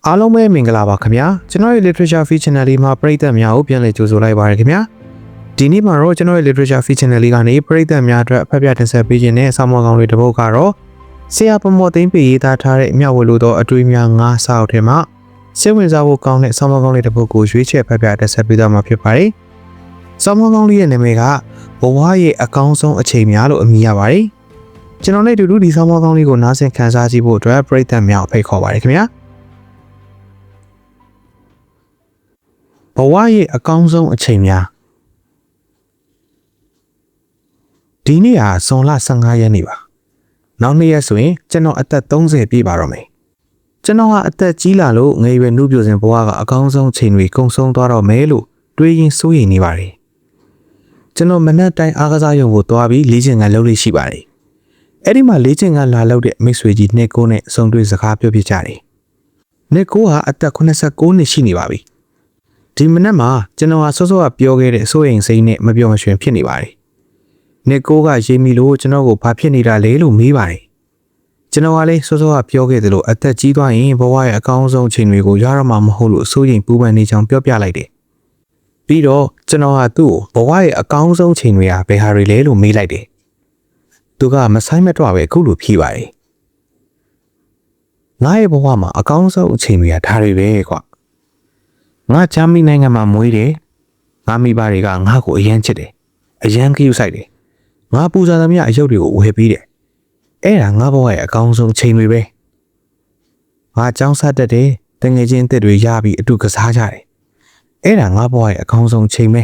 အားလုံးပဲမင်္ဂလာပါခင်ဗျာကျွန်တော်ရဲ့ literature feed channel လေးမှာပရိသတ်များကိုပြန်လည်ကြိုဆိုလိုက်ပါရခင်ဗျာဒီနေ့မှာတော့ကျွန်တော်ရဲ့ literature feed channel လေးကနေပရိသတ်များအတွက်ဖတ်ပြတင်ဆက်ပေးခြင်းနဲ့ဆောင်းပါးကောင်းလေးတစ်ပုဒ်ကတော့ဆရာပမော်သိန်းပေရေးသားထားတဲ့မြဝလို့သောအတွေ့အများ9စာအုပ်ထဲမှာစိတ်ဝင်စားဖို့ကောင်းတဲ့ဆောင်းပါးကောင်းလေးတစ်ပုဒ်ကိုရွေးချယ်ဖတ်ပြတင်ဆက်ပေးသွားမှာဖြစ်ပါတယ်ဆောင်းပါးကောင်းလေးရဲ့နာမည်ကဘဝရဲ့အကောင်းဆုံးအချိန်များလို့အမည်ရပါတယ်ကျွန်တော်နဲ့အတူတူဒီဆောင်းပါးကောင်းလေးကိုနားဆင်ခန်းစားကြည့်ဖို့အတွက်ပရိသတ်များကိုဖိတ်ခေါ်ပါတယ်ခင်ဗျာဘဝရဲ့အကောင်းဆုံးအချိန်များဒီနေ့ဟာဇွန်လ15ရက်နေ့ပါနောက်2ရက်ဆိုရင်ကျွန်တော်အသက်30ပြည့်ပါတော့မယ်ကျွန်တော်ဟာအသက်ကြီးလာလို့ငယ်ရွယ်နှုတ်ပြစဉ်ဘဝကအကောင်းဆုံးချိန်တွေကုန်ဆုံးသွားတော့မယ်လို့တွေးရင်စိုးရိမ်နေပါတယ်ကျွန်တော်မနက်တိုင်းအားကစားရုံကိုသွားပြီးလေ့ကျင့်ခန်းလုပ်လို့ရှိပါတယ်အဲ့ဒီမှာလေ့ကျင့်ခန်းလာလုပ်တဲ့မိတ်ဆွေကြီးနှစ်ကိုနဲ့ဆုံတွေ့စကားပြောပြကြတယ်နှစ်ကိုဟာအသက်89နှစ်ရှိနေပါပြီဒီမနက်မှာကျွန်တော်ဟာစောစောကပြောခဲ့တဲ့စိုးရိမ်စိတ်နဲ့မပြောမရွှင်ဖြစ်နေပါတယ်။နှစ်ကိုကရေးမိလို့ကျွန်တော်ကိုဘာဖြစ်နေတာလဲလို့မေးပါတယ်။ကျွန်တော်ကလည်းစောစောကပြောခဲ့သလိုအသက်ကြီးသွားရင်ဘဝရဲ့အကောင်းဆုံးချိန်တွေကိုရရမှာမဟုတ်လို့စိုးရိမ်ပူပန်နေကြောင်းပြောပြလိုက်တယ်။ပြီးတော့ကျွန်တော်ဟာသူ့ကိုဘဝရဲ့အကောင်းဆုံးချိန်တွေဟာဘယ်ဟာတွေလဲလို့မေးလိုက်တယ်။သူကမဆိုင်မတော့ပဲအခုလိုဖြေပါတယ်။ငါရဲ့ဘဝမှာအကောင်းဆုံးအချိန်တွေကဒါတွေပဲကွာ။ငါဂျာမနီနိုင်ငံမှာမွေးတယ်ငါမိဘတွေကငါ့ကိုအရန်ချစ်တယ်အရန်ကြည့်ဆိုင်တယ်ငါပူဇော်သမျှအယုတ်တွေကိုဝယ်ပေးတယ်အဲ့ဒါငါဘဝရဲ့အကောင်းဆုံးချိန်တွေပဲငါကြောင်းစားတတ်တယ်တငယ်ချင်းအစ်တွေရပြီးအတူကစားကြတယ်အဲ့ဒါငါဘဝရဲ့အကောင်းဆုံးချိန်ပဲ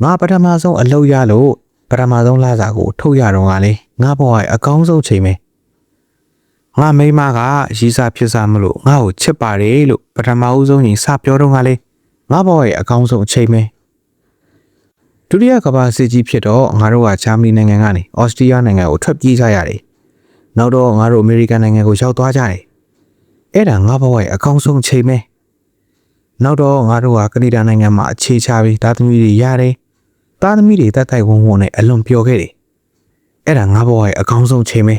ငါပထမဆုံးအလုပ်ရလို့ပထမဆုံးလစာကိုထုတ်ရတော့ကလေငါဘဝရဲ့အကောင်းဆုံးချိန်ပဲငါမိမကရီးစားဖြစ်စားမလို့ငါ့ကိုချစ်ပါတယ်လို့ပထမဦးဆုံးရင်စပြောတော့ကလေငါဘဝရဲ့အကောင်းဆုံးအချိန်ပဲဒုတိယကမ္ဘာစစ်ကြီးဖြစ်တော့ငါတို့ကဂျာမနီနိုင်ငံကနေဩစတြီးယားနိုင်ငံကိုထွက်ပြေးကြရတယ်နောက်တော့ငါတို့အမေရိကန်နိုင်ငံကိုရောက်သွားကြတယ်အဲ့ဒါငါဘဝရဲ့အကောင်းဆုံးအချိန်ပဲနောက်တော့ငါတို့ကကနေဒါနိုင်ငံမှာအခြေချပြီးသားသမီးတွေရတယ်သားသမီးတွေတက်တိုက်ဝုန်းဝုန်းနဲ့အလွန်ပျော်ခဲ့တယ်အဲ့ဒါငါဘဝရဲ့အကောင်းဆုံးအချိန်ပဲ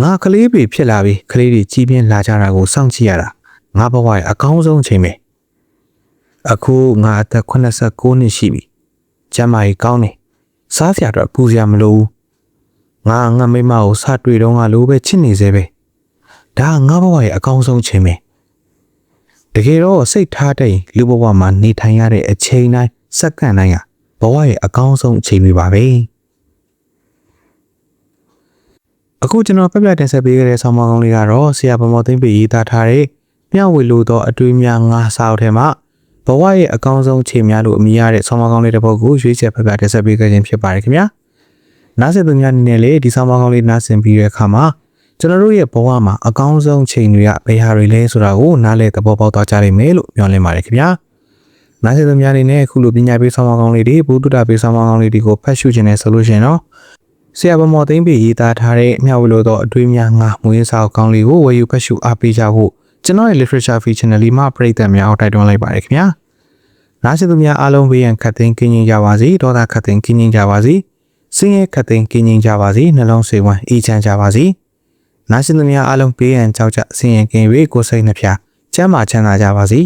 ငါကလေးတွေဖြစ်လာပြီးကလေးတွေကြီးပြင်းလာကြတာကိုစောင့်ကြည့်ရတာငါဘဝရဲ့အကောင်းဆုံးအချိန်ပဲအခုငါအသက်89နှစ်ရှိပြီကျန်းမာရေးကောင်းတယ်စားစရာတော့ပူစရာမလိုဘူးငါမိမကိုစတွေ့တော့ငါလိုပဲချစ်နေစေပဲဒါငါဘဝရဲ့အကောင်းဆုံးအချိန်ပဲတကယ်တော့စိတ်ထားတဲ့လူဘဝမှာနေထိုင်ရတဲ့အချိန်တိုင်းစက္ကန့်တိုင်းကဘဝရဲ့အကောင်းဆုံးအချိန်တွေပါပဲအခုကျွန်တော်ပြပြတင်ဆက်ပေးခဲ့တဲ့ဆောင်းပါးကောင်းလေးကတော့ဆရာဗမော်သိန်းပေရေးသားထားတဲ့မျှဝေလို့သောအတွေ့အများ9စာအုပ်ထဲမှာဘဝရဲ့အကောင်းဆုံးချိန်များလို့အမည်ရတဲ့ဆောင်းပါးကောင်းလေးတစ်ပုဒ်ကိုရွေးချယ်ဖတ်ပြတင်ဆက်ပေးခဲ့ခြင်းဖြစ်ပါတယ်ခင်ဗျာနားဆင်သူများအနေနဲ့လည်းဒီဆောင်းပါးကောင်းလေးနားဆင်ပြီးတဲ့အခါမှာကျွန်တော်တို့ရဲ့ဘဝမှာအကောင်းဆုံးချိန်တွေကဘယ်ဟာတွေလဲဆိုတာကိုနားလည်သဘောပေါက်သွားကြလိမ့်မယ်လို့မျှော်လင့်ပါတယ်ခင်ဗျာနားဆင်သူများအနေနဲ့အခုလိုပညာပေးဆောင်းပါးကောင်းလေးတွေဘုဒ္ဓတာပေးဆောင်းပါးကောင်းလေးတွေကိုဖတ်ရှုခြင်းနဲ့ဆိုလို့ရှိရင်တော့ဆရာဗမော်သိန်းပေရေးသားထားတဲ့မျှဝေလို့သောအတွေ့အများ9မွေးစာအုပ်ကောင်းလေးကိုဝယ်ယူဖတ်ရှုအားပေးကြဖို့ကျွန်တော်ရဲ့ literature feed channel လေးမှာပရိသတ်များကိုတိုက်တွန်းလိုက်ပါတယ်ခင်ဗျာနားဆင်သူများအားလုံးဘေးရန်ခတ်သိမ်းကင်းငြိမ်းကြပါစေဒေါသခတ်သိမ်းကင်းငြိမ်းကြပါစေစင်ရဲခတ်သိမ်းကင်းငြိမ်းကြပါစေနှလုံးစိတ်ဝမ်းအေးချမ်းကြပါစေနားဆင်သူများအားလုံးဘေးရန်ကြောက်ကြဆင်ရဲကင်း၍ကိုယ်စိတ်နှဖျားကျန်းမာချမ်းသာကြပါစေ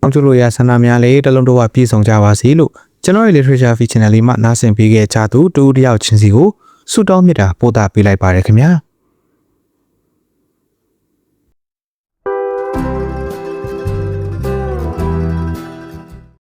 အောင်ကျလို့ရဆန္ဒများလည်းတလုံးတော့ပြည့်စုံကြပါစေလို့ကျွန်တော်ရဲ့ literature feed channel လေးမှာနားဆင်ပေးခဲ့ကြသူတူတယောက်ချင်းစီကိုဆုတောင်းမြတ်တာပို့တာပေးလိုက်ပါတယ်ခင်ဗျာ